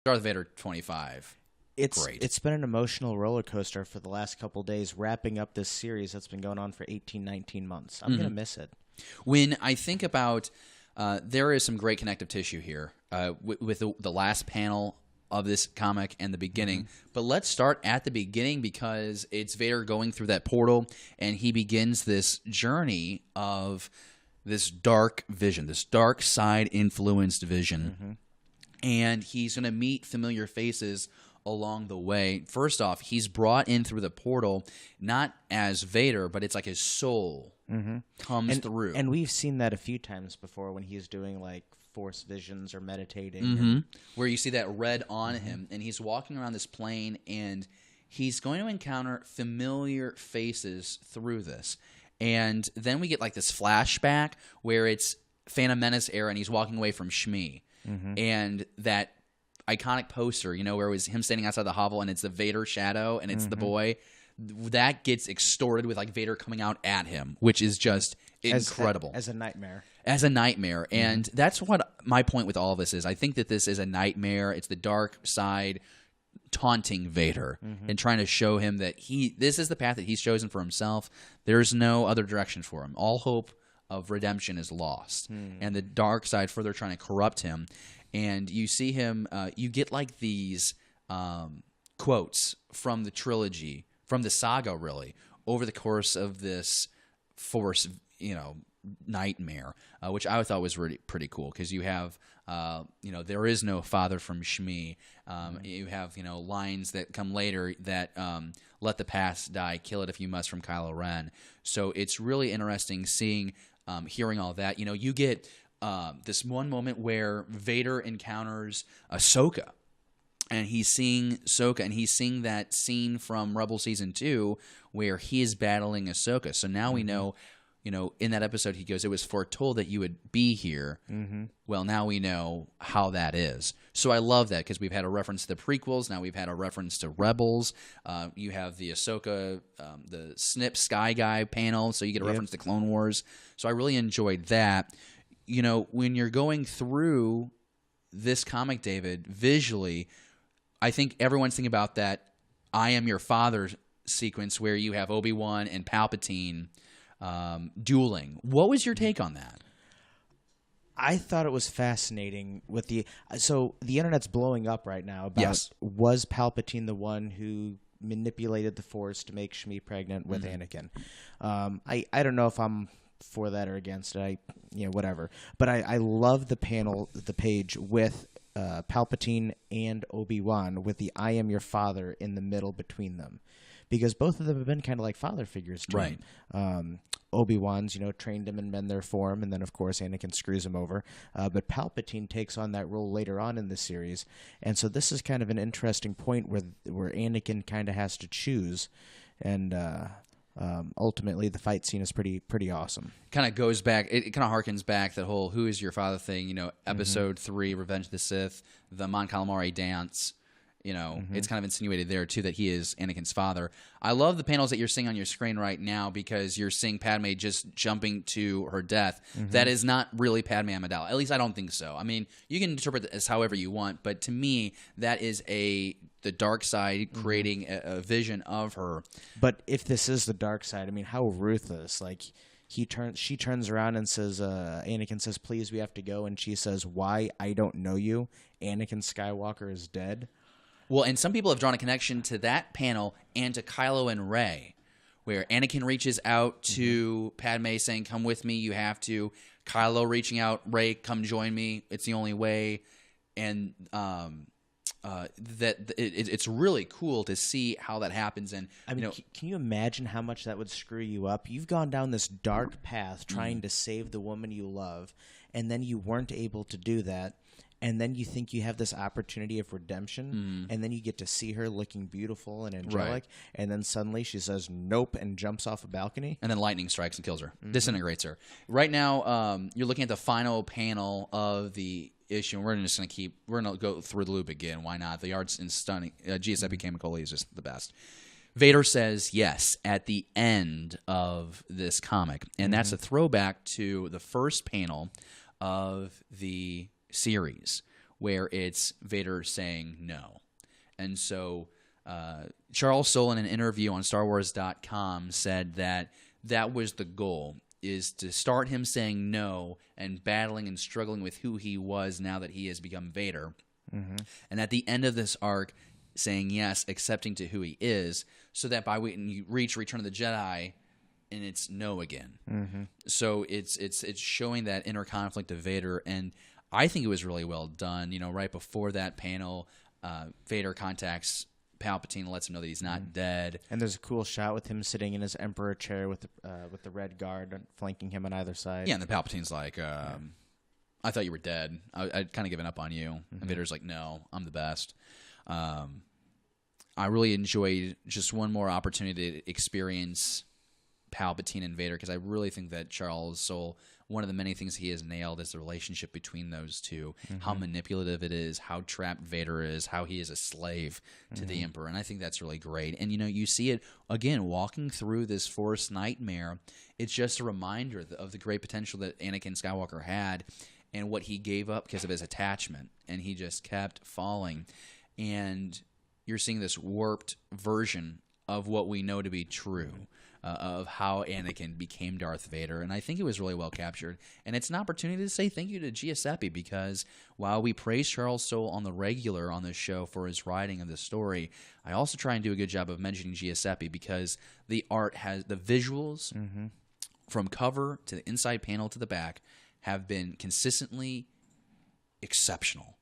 Darth Vader 25. Great. It's been an emotional roller coaster for the last couple days, wrapping up this series that's been going on for 18, 19 months. I'm gonna miss it. When I think about, there is some great connective tissue here with the last panel of this comic and the beginning. But let's start at the beginning because it's Vader going through that portal, and he begins this journey of this dark vision, this dark side influenced vision. And he's going to meet familiar faces along the way. First off, he's brought in through the portal, not as Vader, but it's like his soul comes through. And we've seen that a few times before when he's doing like force visions or meditating. Where you see that red on him, and he's walking around this plane, and he's going to encounter familiar faces through this. And then we get like this flashback where it's Phantom Menace era, and he's walking away from Shmi. And that iconic poster, you know, where it was him standing outside the hovel, and it's the Vader shadow, and it's the boy. That gets extorted with like Vader coming out at him, which is just incredible. As a nightmare. As a nightmare. And that's what my point with all of this is. I think that this is a nightmare. It's the dark side taunting Vader and trying to show him that this is the path that he's chosen for himself. There's no other direction for him. All hope of redemption is lost. And the dark side further trying to corrupt him. And you see him, you get like these quotes from the trilogy, from the saga really, over the course of this Force, nightmare, which I thought was really pretty cool because you have, there is no father from Shmi. You have, lines that come later that let the past die, kill it if you must from Kylo Ren. So it's really interesting hearing all that. You get this one moment where Vader encounters Ahsoka. And he's seeing Ahsoka, and he's seeing that scene from Rebel Season 2 where he is battling Ahsoka. So now we know, in that episode he goes, it was foretold that you would be here. Well, now we know how that is. So I love that because we've had a reference to the prequels. Now we've had a reference to Rebels. You have the Ahsoka, the Snip Sky Guy panel, so you get a reference to Clone Wars. So I really enjoyed that. When you're going through this comic, David, visually, I think everyone's thinking about that I am your father sequence where you have Obi-Wan and Palpatine dueling. What was your take on that? I thought it was fascinating so the internet's blowing up right now about was Palpatine the one who manipulated the Force to make Shmi pregnant with Anakin. I don't know if I'm for that or against it. Whatever. But I love the page with Palpatine and Obi-Wan with the I am your father in the middle between them. Because both of them have been kind of like father figures to him. Obi-Wan's, trained him and mend their form, and then, of course, Anakin screws him over. But Palpatine takes on that role later on in the series. And so this is kind of an interesting point where Anakin kind of has to choose. And ultimately, the fight scene is pretty awesome. Kind of goes back, it kind of harkens back that whole who is your father thing, episode 3, Revenge of the Sith, the Mon Calamari dance. It's kind of insinuated there, too, that he is Anakin's father. I love the panels that you're seeing on your screen right now because you're seeing Padme just jumping to her death. That is not really Padme Amidala. At least I don't think so. I mean, you can interpret it as however you want, but to me, that is the dark side creating a vision of her. But if this is the dark side, I mean, how ruthless. Like, she turns around and says, Anakin says, please, we have to go. And she says, why? I don't know you. Anakin Skywalker is dead. Well, and some people have drawn a connection to that panel and to Kylo and Rey, where Anakin reaches out to Padme saying, come with me, you have to. Kylo reaching out, Rey, come join me, it's the only way. And it's really cool to see how that happens. And I mean, can you imagine how much that would screw you up? You've gone down this dark path trying to save the woman you love, and then you weren't able to do that. And then you think you have this opportunity of redemption, and then you get to see her looking beautiful and angelic, and then suddenly she says nope and jumps off a balcony. And then lightning strikes and kills her, disintegrates her. Right now, you're looking at the final panel of the issue, and we're going to go through the loop again. Why not? The art's in stunning. Giuseppe Camicoli is just the best. Vader says yes at the end of this comic, and that's a throwback to the first panel of the series where it's Vader saying no. And so Charles Soule in an interview on StarWars.com said that was the goal, is to start him saying no and battling and struggling with who he was now that he has become Vader. And at the end of this arc, saying yes, accepting to who he is, so that by when you reach Return of the Jedi, and it's no again. So it's showing that inner conflict of Vader, and I think it was really well done. Right before that panel, Vader contacts Palpatine and lets him know that he's not dead. And there's a cool shot with him sitting in his Emperor chair with the red guard flanking him on either side. Yeah, and the Palpatine's like, I thought you were dead. I'd kind of given up on you. And Vader's like, no, I'm the best. I really enjoyed just one more opportunity to experience Palpatine and Vader, because I really think that Charles Soule, one of the many things he has nailed is the relationship between those two, how manipulative it is, how trapped Vader is, how he is a slave to the Emperor, and I think that's really great. And you see it again walking through this Force nightmare. It's just a reminder of the great potential that Anakin Skywalker had and what he gave up because of his attachment, and he just kept falling. And you're seeing this warped version of what we know to be true, of how Anakin became Darth Vader. And I think it was really well captured. And it's an opportunity to say thank you to Giuseppe, because while we praise Charles Soule on the regular on this show for his writing of the story, I also try and do a good job of mentioning Giuseppe, because the art has the visuals from cover to the inside panel to the back have been consistently exceptional.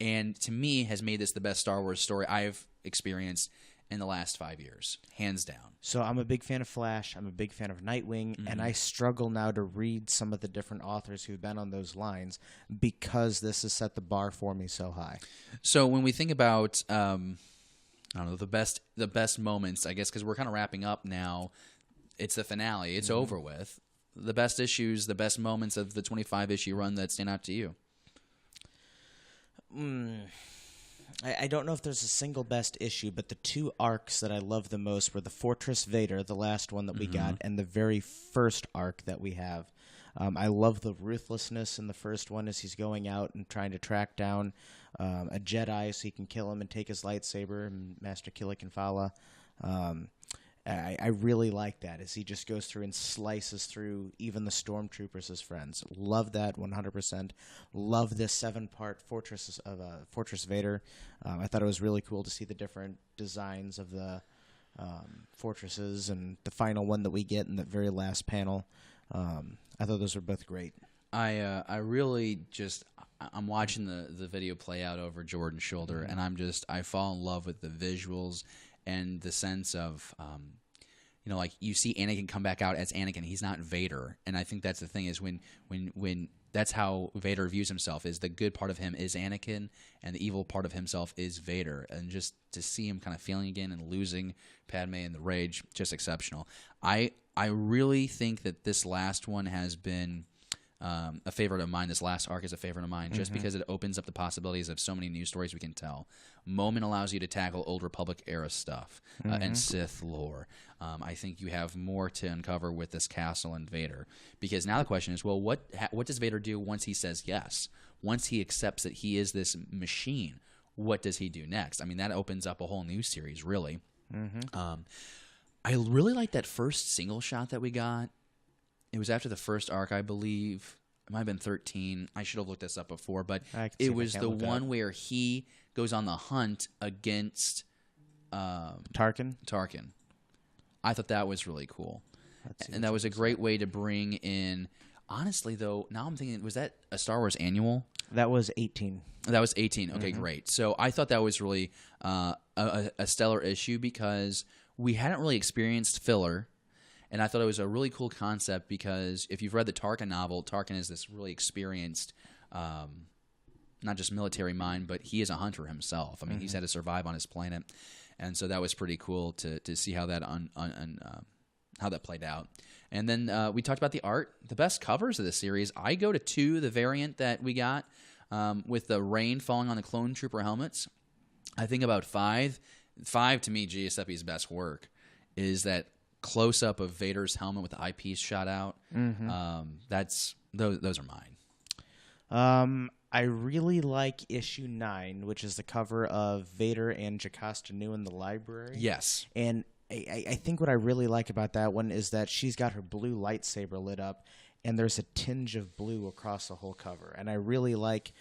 And to me, has made this the best Star Wars story I've experienced in the last 5 years, hands down. So I'm a big fan of Flash. I'm a big fan of Nightwing, and I struggle now to read some of the different authors who've been on those lines, because this has set the bar for me so high. So when we think about, I don't know, the best moments, I guess, because we're kind of wrapping up now. It's the finale. It's over with. The best issues, the best moments of the 25-issue run that stand out to you. I don't know if there's a single best issue, but the two arcs that I love the most were the Fortress Vader, the last one that we got, and the very first arc that we have. I love the ruthlessness in the first one as he's going out and trying to track down a Jedi so he can kill him and take his lightsaber, and Master Killick Fala. I really like that as he just goes through and slices through even the stormtroopers as friends. Love that 100%. Love this 7-part Fortress Vader. I thought it was really cool to see the different designs of the fortresses, and the final one that we get in the very last panel. I thought those were both great. I really just, I'm watching the video play out over Jordan's shoulder, and I fall in love with the visuals and the sense of, like you see Anakin come back out as Anakin. He's not Vader. And I think that's the thing, is when that's how Vader views himself, is the good part of him is Anakin and the evil part of himself is Vader. And just to see him kind of feeling again and losing Padme and the rage, just exceptional. I really think that this last one has been a favorite of mine. This last arc is a favorite of mine, just because it opens up the possibilities of so many new stories we can tell. Moment allows you to tackle Old Republic era stuff and Sith lore. I think you have more to uncover with this castle and Vader, because now the question is, well, what does Vader do once he says yes? Once he accepts that he is this machine, what does he do next? I mean, that opens up a whole new series, really. I really like that first single shot that we got. It was after the first arc, I believe. It might have been 13. I should have looked this up before, but it was the one where he goes on the hunt against Tarkin. I thought that was really cool. And that was a great way to bring in... Honestly, though, now I'm thinking, was that a Star Wars annual? That was 18. That was 18. Okay, great. So I thought that was really a stellar issue, because we hadn't really experienced filler. And I thought it was a really cool concept, because if you've read the Tarkin novel, Tarkin is this really experienced, not just military mind, but he is a hunter himself. I mean, he's had to survive on his planet. And so that was pretty cool to see how that how that played out. And then we talked about the art. The best covers of the series, I go to 2, the variant that we got with the rain falling on the clone trooper helmets. I think about 5. 5, to me, Giuseppe's best work, is that close-up of Vader's helmet with the eyepiece shot out. Those are mine. I really like issue 9, which is the cover of Vader and Jocasta Nu in the library. Yes. And I think what I really like about that one is that she's got her blue lightsaber lit up, and there's a tinge of blue across the whole cover. And I really like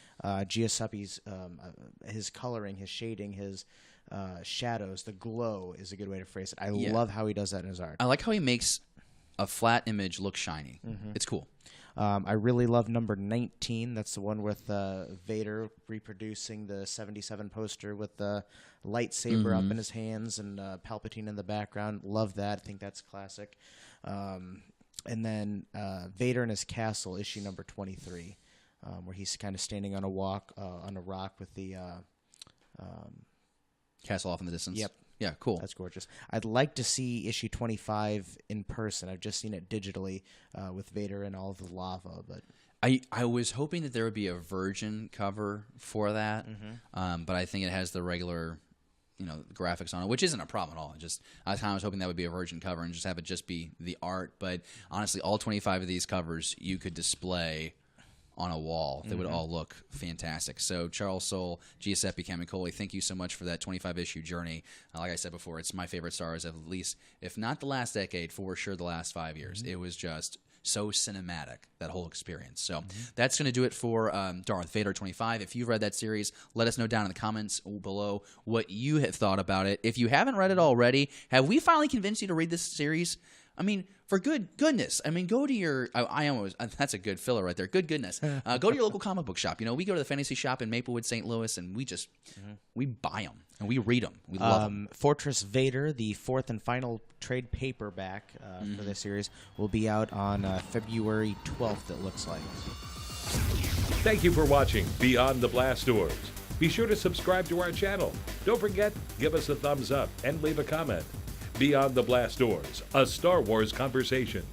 Giuseppe's his coloring, his shading, his shadows. The glow is a good way to phrase it. I love how he does that in his art. I like how he makes a flat image look shiny. It's cool. I really love number 19. That's the one with Vader reproducing the 77 poster with the lightsaber up in his hands and Palpatine in the background. Love that. I think that's classic. And then Vader in his castle, issue number 23, where he's kind of standing on a rock with the Castle off in the distance. Yep. Yeah, cool. That's gorgeous. I'd like to see issue 25 in person. I've just seen it digitally with Vader and all of the lava. But I was hoping that there would be a virgin cover for that, but I think it has the regular, graphics on it, which isn't a problem at all. I was hoping that would be a virgin cover and just have it just be the art. But honestly, all 25 of these covers you could display on a wall. They would all look fantastic. So Charles Soule, Giuseppe Camicoli, thank you so much for that 25-issue journey. Like I said before, it's my favorite Star Wars of at least, if not the last decade, for sure the last 5 years. It was just so cinematic, that whole experience. So that's going to do it for Darth Vader 25. If you've read that series, let us know down in the comments below what you have thought about it. If you haven't read it already, have we finally convinced you to read this series? I mean, for goodness. I mean, go to your. That's a good filler right there. Good goodness. Go to your local comic book shop. We go to the Fantasy Shop in Maplewood, St. Louis, and we just we buy them and we read them. We love them. Fortress Vader, the 4th and final trade paperback for this series, will be out on February 12th. It looks like. Thank you for watching Beyond the Blast Doors. Be sure to subscribe to our channel. Don't forget, give us a thumbs up and leave a comment. Beyond the Blast Doors, a Star Wars conversation.